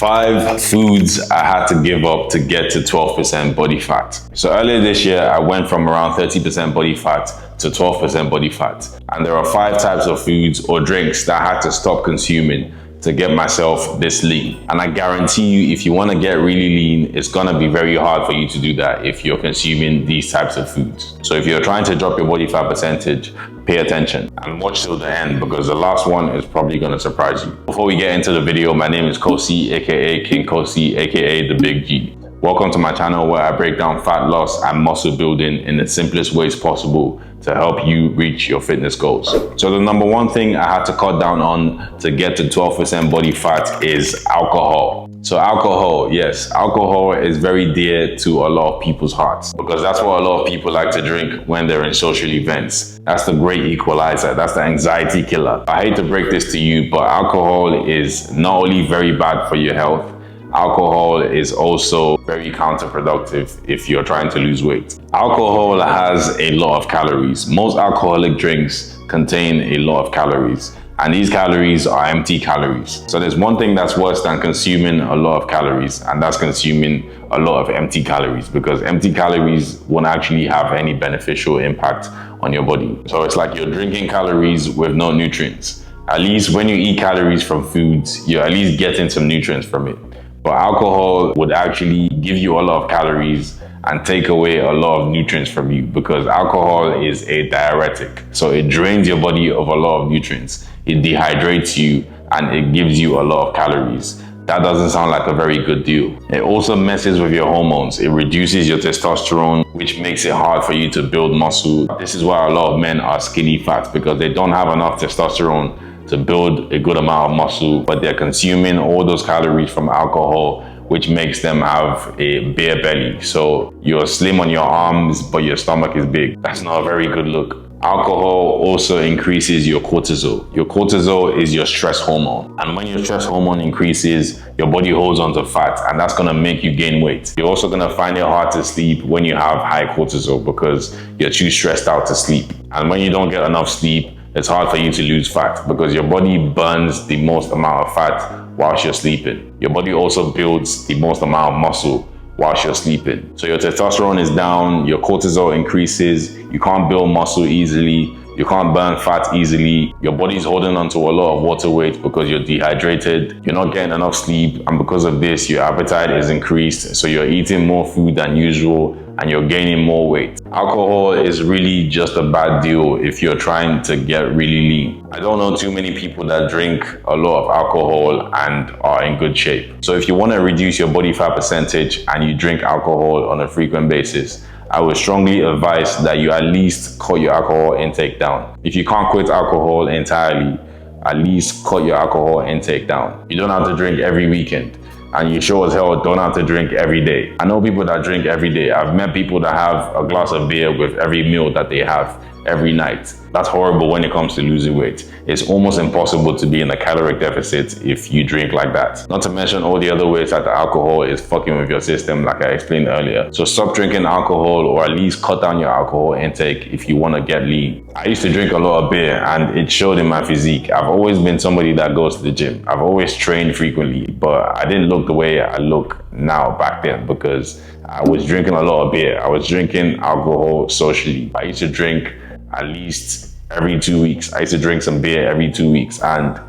5 foods I had to give up to get to 12% body fat. So earlier this year, I went from around 30% body fat to 12% body fat. And there are 5 types of foods or drinks that I had to stop consuming to get myself this lean. And I guarantee you, if you want to get really lean, it's gonna be very hard for you to do that if you're consuming these types of foods. So if you're trying to drop your body fat percentage, pay attention and watch till the end, because the last one is probably gonna surprise you. Before we get into the video, my name is Kosi, aka King Kosi, aka the Big G. Welcome to my channel where I break down fat loss and muscle building in the simplest ways possible to help you reach your fitness goals. So the number one thing I had to cut down on to get to 12% body fat is alcohol. So alcohol, yes, alcohol is very dear to a lot of people's hearts because that's what a lot of people like to drink when they're in social events. That's the great equalizer. That's the anxiety killer. I hate to break this to you, but alcohol is not only very bad for your health, alcohol is also very counterproductive if you're trying to lose weight. Alcohol has a lot of calories. Most alcoholic drinks contain a lot of calories, and these calories are empty calories. So there's one thing that's worse than consuming a lot of calories, and that's consuming a lot of empty calories, because empty calories won't actually have any beneficial impact on your body. So it's like you're drinking calories with no nutrients. At least when you eat calories from foods, you're at least getting some nutrients from it. But alcohol would actually give you a lot of calories and take away a lot of nutrients from you, because alcohol is a diuretic. So it drains your body of a lot of nutrients. It dehydrates you and it gives you a lot of calories. That doesn't sound like a very good deal. It also messes with your hormones. It reduces your testosterone, which makes it hard for you to build muscle. This is why a lot of men are skinny fat, because they don't have enough testosterone to build a good amount of muscle, but they're consuming all those calories from alcohol, which makes them have a beer belly. So you're slim on your arms, but your stomach is big. That's not a very good look. Alcohol also increases your cortisol. Your cortisol is your stress hormone. And when your stress hormone increases, your body holds onto fat, and that's gonna make you gain weight. You're also gonna find it hard to sleep when you have high cortisol because you're too stressed out to sleep. And when you don't get enough sleep, it's hard for you to lose fat because your body burns the most amount of fat whilst you're sleeping. Your body also builds the most amount of muscle whilst you're sleeping. So your testosterone is down, your cortisol increases, you can't build muscle easily, you can't burn fat easily, your body's holding onto a lot of water weight because you're dehydrated, you're not getting enough sleep, and because of this, your appetite is increased, so you're eating more food than usual and you're gaining more weight. Alcohol is really just a bad deal if you're trying to get really lean. I don't know too many people that drink a lot of alcohol and are in good shape. So if you want to reduce your body fat percentage and you drink alcohol on a frequent basis, I would strongly advise that you at least cut your alcohol intake down. If you can't quit alcohol entirely, at least cut your alcohol intake down. You don't have to drink every weekend, and you sure as hell don't have to drink every day. I know people that drink every day. I've met people that have a glass of beer with every meal that they have every night. That's horrible when it comes to losing weight. It's almost impossible to be in a caloric deficit if you drink like that. Not to mention all the other ways that the alcohol is fucking with your system, like I explained earlier. So stop drinking alcohol, or at least cut down your alcohol intake if you want to get lean. I used to drink a lot of beer and it showed in my physique. I've always been somebody that goes to the gym. I've always trained frequently, but I didn't look the way I look now back then because I was drinking a lot of beer. I was drinking alcohol socially. I used to drink at least every 2 weeks. I used to drink some beer every 2 weeks, and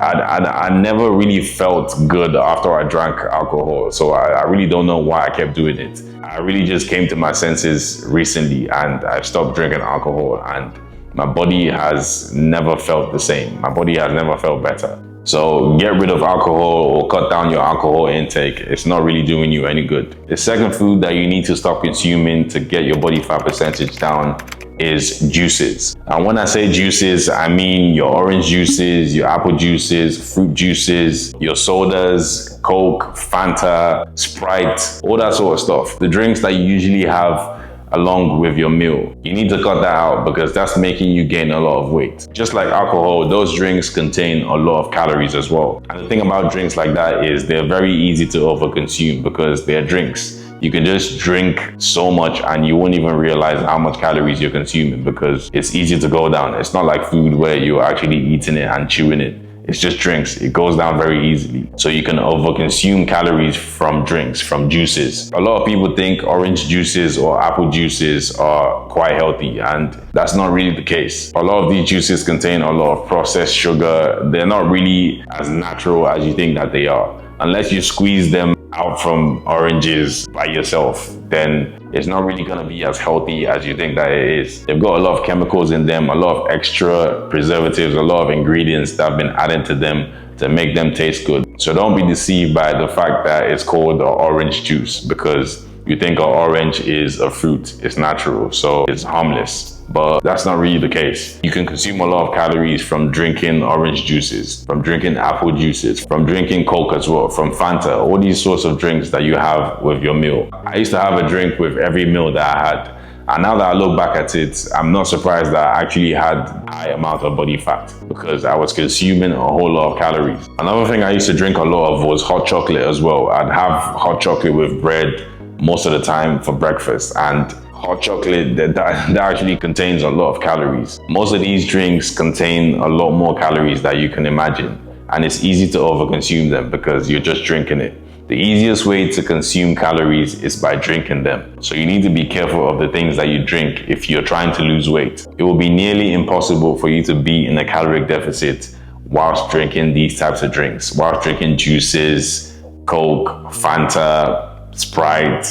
I never really felt good after I drank alcohol. So I really don't know why I kept doing it. I really just came to my senses recently and I stopped drinking alcohol, and my body has never felt the same. My body has never felt better. So get rid of alcohol or cut down your alcohol intake. It's not really doing you any good. The second food that you need to stop consuming to get your body fat percentage down is juices. And when I say juices, I mean your orange juices, your apple juices, fruit juices, your sodas, Coke, Fanta, Sprite, all that sort of stuff. The drinks that you usually have along with your meal. You need to cut that out because that's making you gain a lot of weight. Just like alcohol, those drinks contain a lot of calories as well. And the thing about drinks like that is they're very easy to overconsume because they're drinks. You can just drink so much and you won't even realize how much calories you're consuming because it's easy to go down. It's not like food where you're actually eating it and chewing it. It's just drinks. It goes down very easily. So you can overconsume calories from drinks, from juices. A lot of people think orange juices or apple juices are quite healthy, and that's not really the case. A lot of these juices contain a lot of processed sugar. They're not really as natural as you think that they are. Unless you squeeze them out from oranges by yourself, then it's not really going to be as healthy as you think that it is. They've got a lot of chemicals in them, a lot of extra preservatives, a lot of ingredients that have been added to them to make them taste good. So don't be deceived by the fact that it's called orange juice because you think an orange is a fruit. It's natural, so it's harmless. But that's not really the case. You can consume a lot of calories from drinking orange juices, from drinking apple juices, from drinking Coke as well, from Fanta, all these sorts of drinks that you have with your meal. I used to have a drink with every meal that I had. And now that I look back at it, I'm not surprised that I actually had a high amount of body fat because I was consuming a whole lot of calories. Another thing I used to drink a lot of was hot chocolate as well. I'd have hot chocolate with bread most of the time for breakfast, and hot chocolate that actually contains a lot of calories. Most of these drinks contain a lot more calories than you can imagine, and it's easy to overconsume them because you're just drinking it. The easiest way to consume calories is by drinking them. So you need to be careful of the things that you drink if you're trying to lose weight. It will be nearly impossible for you to be in a caloric deficit whilst drinking these types of drinks, whilst drinking juices, Coke, Fanta, Sprite,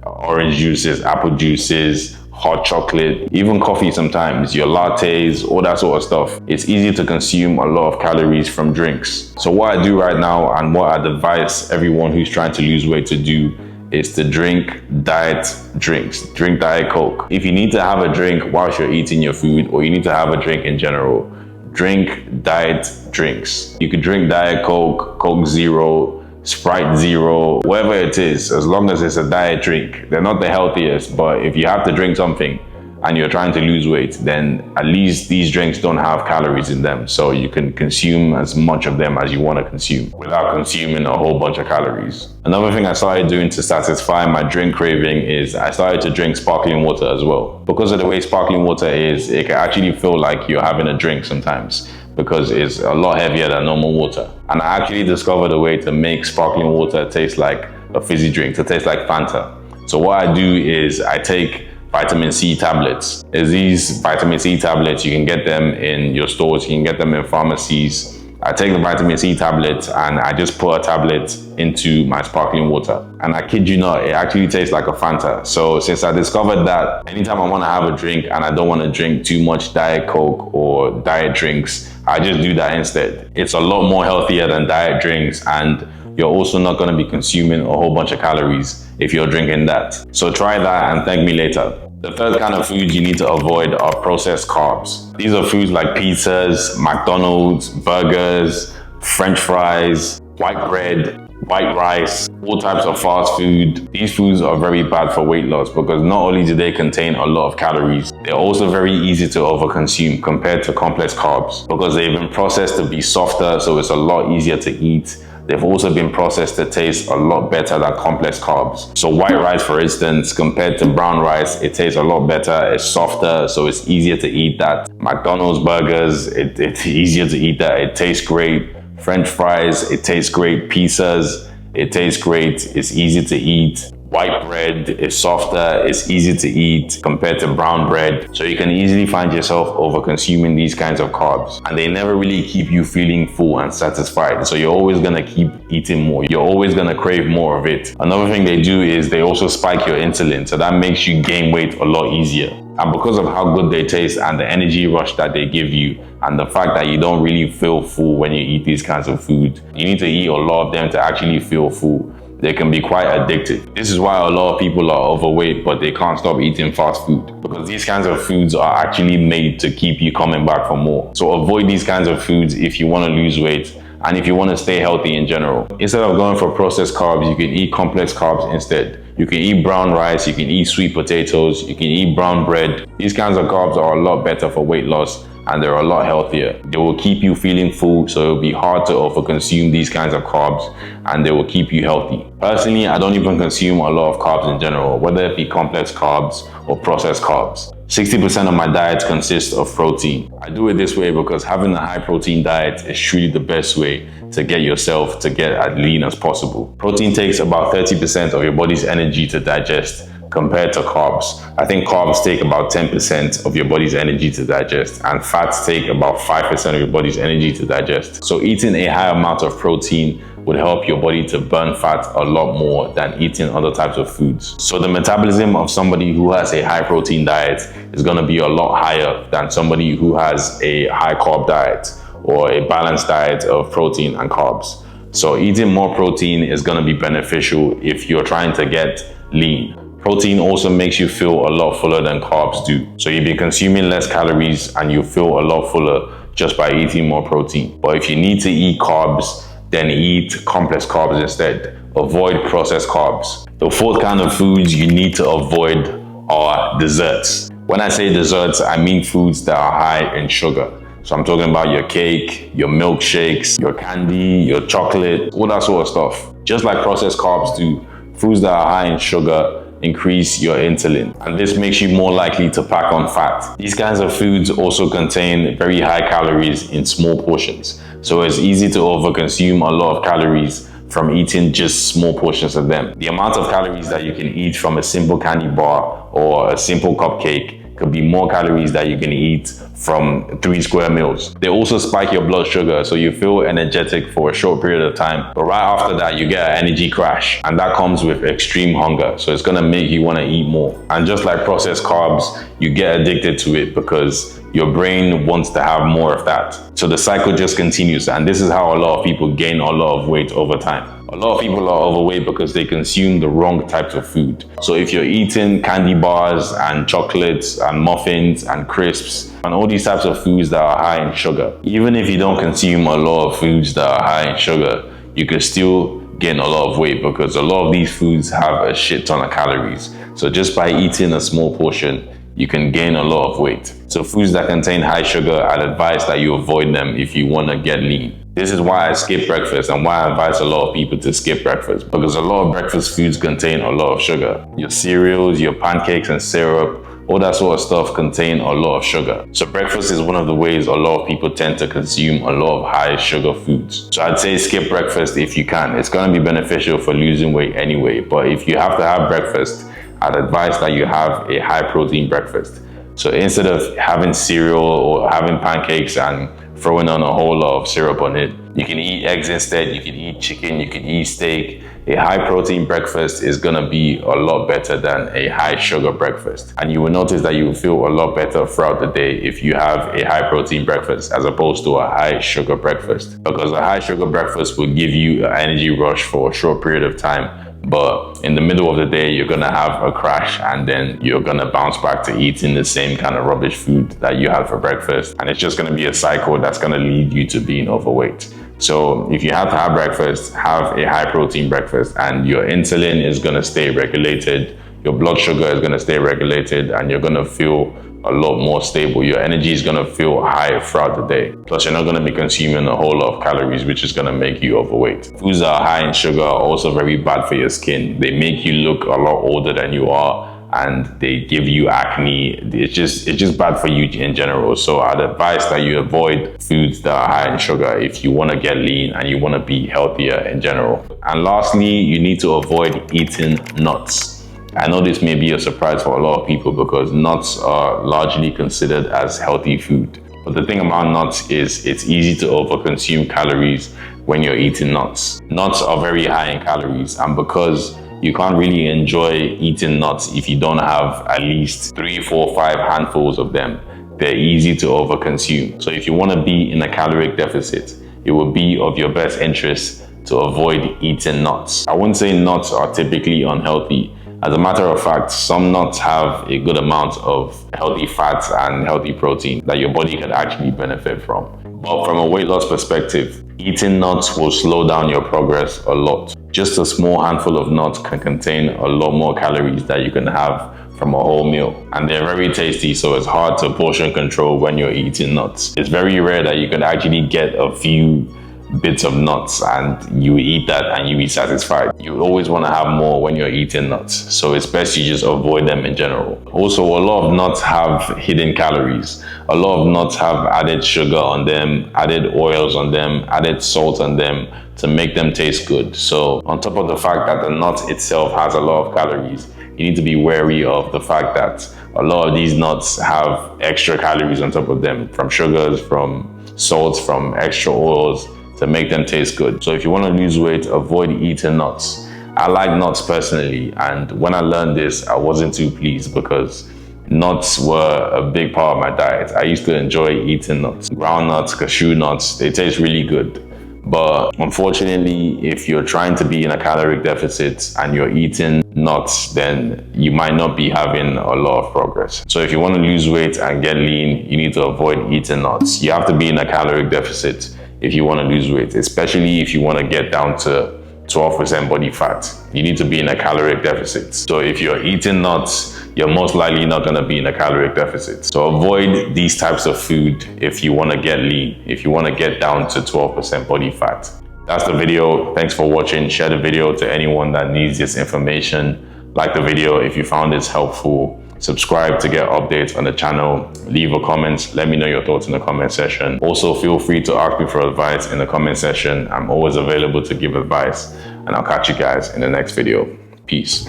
orange juices, apple juices, hot chocolate, even coffee sometimes, your lattes, all that sort of stuff. It's easy to consume a lot of calories from drinks. So what I do right now and what I'd advise everyone who's trying to lose weight to do is to drink diet drinks, drink Diet Coke. If you need to have a drink whilst you're eating your food, or you need to have a drink in general, drink diet drinks. You could drink Diet Coke, Coke Zero, Sprite Zero, whatever it is, as long as it's a diet drink. They're not the healthiest, but if you have to drink something and you're trying to lose weight, then at least these drinks don't have calories in them. So you can consume as much of them as you want to consume without consuming a whole bunch of calories. Another thing I started doing to satisfy my drink craving is I started to drink sparkling water as well. Because of the way sparkling water is, it can actually feel like you're having a drink sometimes, because it's a lot heavier than normal water. And I actually discovered a way to make sparkling water taste like a fizzy drink, to taste like Fanta. So what I do is I take vitamin C tablets. There's these vitamin C tablets, you can get them in your stores, you can get them in pharmacies. I take the vitamin C tablet and I just put a tablet into my sparkling water. And I kid you not, it actually tastes like a Fanta. So since I discovered that anytime I want to have a drink and I don't want to drink too much Diet Coke or diet drinks, I just do that instead. It's a lot more healthier than diet drinks, and you're also not going to be consuming a whole bunch of calories if you're drinking that. So try that and thank me later. The third kind of foods you need to avoid are processed carbs. These are foods like pizzas, McDonald's, burgers, French fries, white bread, white rice, all types of fast food. These foods are very bad for weight loss because not only do they contain a lot of calories, they're also very easy to overconsume compared to complex carbs because they've been processed to be softer, so it's a lot easier to eat. They've also been processed to taste a lot better than complex carbs. So white rice, for instance, compared to brown rice, it tastes a lot better, it's softer, so it's easier to eat that. McDonald's burgers, it's easier to eat that, it tastes great. French fries, it tastes great. Pizzas, it tastes great, it's easy to eat. White bread is softer, it's easy to eat compared to brown bread. So you can easily find yourself over consuming these kinds of carbs, and they never really keep you feeling full and satisfied. So you're always gonna keep eating more. You're always gonna crave more of it. Another thing they do is they also spike your insulin. So that makes you gain weight a lot easier. And because of how good they taste and the energy rush that they give you, and the fact that you don't really feel full when you eat these kinds of food, you need to eat a lot of them to actually feel full. They can be quite addictive. This is why a lot of people are overweight, but they can't stop eating fast food, because these kinds of foods are actually made to keep you coming back for more. So avoid these kinds of foods if you want to lose weight and if you want to stay healthy in general. Instead of going for processed carbs, you can eat complex carbs instead. You can eat brown rice, you can eat sweet potatoes, you can eat brown bread. These kinds of carbs are a lot better for weight loss and they're a lot healthier. They will keep you feeling full, so it'll be hard to overconsume these kinds of carbs, and they will keep you healthy. Personally, I don't even consume a lot of carbs in general, whether it be complex carbs or processed carbs. 60% of my diet consists of protein. I do it this way because having a high protein diet is truly the best way to get yourself to get as lean as possible. Protein takes about 30% of your body's energy to digest compared to carbs. I think carbs take about 10% of your body's energy to digest, and fats take about 5% of your body's energy to digest. So eating a high amount of protein would help your body to burn fat a lot more than eating other types of foods. So the metabolism of somebody who has a high protein diet is going to be a lot higher than somebody who has a high carb diet or a balanced diet of protein and carbs. So eating more protein is going to be beneficial if you're trying to get lean. Protein also makes you feel a lot fuller than carbs do. So you'll be consuming less calories and you feel a lot fuller just by eating more protein. But if you need to eat carbs, then eat complex carbs instead. Avoid processed carbs. The fourth kind of foods you need to avoid are desserts. When I say desserts, I mean foods that are high in sugar. So I'm talking about your cake, your milkshakes, your candy, your chocolate, all that sort of stuff. Just like processed carbs do, foods that are high in sugar increase your insulin, and this makes you more likely to pack on fat. These kinds of foods also contain very high calories in small portions, so it's easy to overconsume a lot of calories from eating just small portions of them. The amount of calories that you can eat from a simple candy bar or a simple cupcake could be more calories that you can eat from 3 square meals. They also spike your blood sugar, so you feel energetic for a short period of time, but right after that you get an energy crash, and that comes with extreme hunger, so it's gonna make you want to eat more. And just like processed carbs, you get addicted to it because your brain wants to have more of that. So the cycle just continues, and this is how a lot of people gain a lot of weight over time. A lot of people are overweight because they consume the wrong types of food. So if you're eating candy bars and chocolates and muffins and crisps and all these types of foods that are high in sugar, even if you don't consume a lot of foods that are high in sugar, you can still gain a lot of weight because a lot of these foods have a shit ton of calories. So just by eating a small portion, you can gain a lot of weight. So foods that contain high sugar, I'd advise that you avoid them if you want to get lean. This is why I skip breakfast and why I advise a lot of people to skip breakfast, because a lot of breakfast foods contain a lot of sugar. Your cereals, your pancakes and syrup, all that sort of stuff contain a lot of sugar. So breakfast is one of the ways a lot of people tend to consume a lot of high sugar foods. So I'd say skip breakfast if you can. It's going to be beneficial for losing weight anyway, but if you have to have breakfast, I'd advise that you have a high protein breakfast. So instead of having cereal or having pancakes and throwing on a whole lot of syrup on it, you can eat eggs instead, you can eat chicken, you can eat steak. A high protein breakfast is gonna be a lot better than a high sugar breakfast. And you will notice that you will feel a lot better throughout the day if you have a high protein breakfast as opposed to a high sugar breakfast. Because a high sugar breakfast will give you an energy rush for a short period of time, but in the middle of the day, you're gonna have a crash and then you're gonna bounce back to eating the same kind of rubbish food that you had for breakfast. And it's just gonna be a cycle that's gonna lead you to being overweight. So if you have to have breakfast, have a high protein breakfast, and your insulin is gonna stay regulated, your blood sugar is gonna stay regulated, and you're gonna feel a lot more stable. Your energy is gonna feel high throughout the day. Plus, you're not gonna be consuming a whole lot of calories, which is gonna make you overweight. Foods that are high in sugar are also very bad for your skin. They make you look a lot older than you are, and they give you acne. It's just bad for you in general. So I'd advise that you avoid foods that are high in sugar if you wanna get lean and you wanna be healthier in general. And lastly, you need to avoid eating nuts. I know this may be a surprise for a lot of people because nuts are largely considered as healthy food. But the thing about nuts is it's easy to overconsume calories when you're eating nuts. Nuts are very high in calories, and because you can't really enjoy eating nuts if you don't have at least 3, 4, 5 handfuls of them, they're easy to overconsume. So if you want to be in a caloric deficit, it would be of your best interest to avoid eating nuts. I wouldn't say nuts are typically unhealthy. As a matter of fact, some nuts have a good amount of healthy fats and healthy protein that your body can actually benefit from. But from a weight loss perspective, eating nuts will slow down your progress a lot. Just a small handful of nuts can contain a lot more calories that you can have from a whole meal. And they're very tasty, so it's hard to portion control when you're eating nuts. It's very rare that you can actually get a few bits of nuts and you eat that and you be satisfied. You always want to have more when you're eating nuts, so it's best you just avoid them in general. Also, a lot of nuts have hidden calories. A lot of nuts have added sugar on them, added oils on them, added salt on them to make them taste good. So on top of the fact that the nut itself has a lot of calories, you need to be wary of the fact that a lot of these nuts have extra calories on top of them, from sugars, from salts, from extra oils, to make them taste good. So if you want to lose weight, avoid eating nuts. I like nuts personally, and when I learned this, I wasn't too pleased because nuts were a big part of my diet. I used to enjoy eating nuts. Ground nuts, cashew nuts, they taste really good. But unfortunately, if you're trying to be in a caloric deficit and you're eating nuts, then you might not be having a lot of progress. So if you want to lose weight and get lean, you need to avoid eating nuts. You have to be in a caloric deficit if you want to lose weight, especially if you want to get down to 12% body fat. You need to be in a caloric deficit. So if you're eating nuts, you're most likely not going to be in a caloric deficit. So avoid these types of food if you want to get lean, if you want to get down to 12% body fat. That's the video. Thanks for watching. Share the video to anyone that needs this information. Like the video if you found this helpful. Subscribe to get updates on the channel. Leave a comment. Let me know your thoughts in the comment section. Also, feel free to ask me for advice in the comment section. I'm always available to give advice, and I'll catch you guys in the next video. Peace.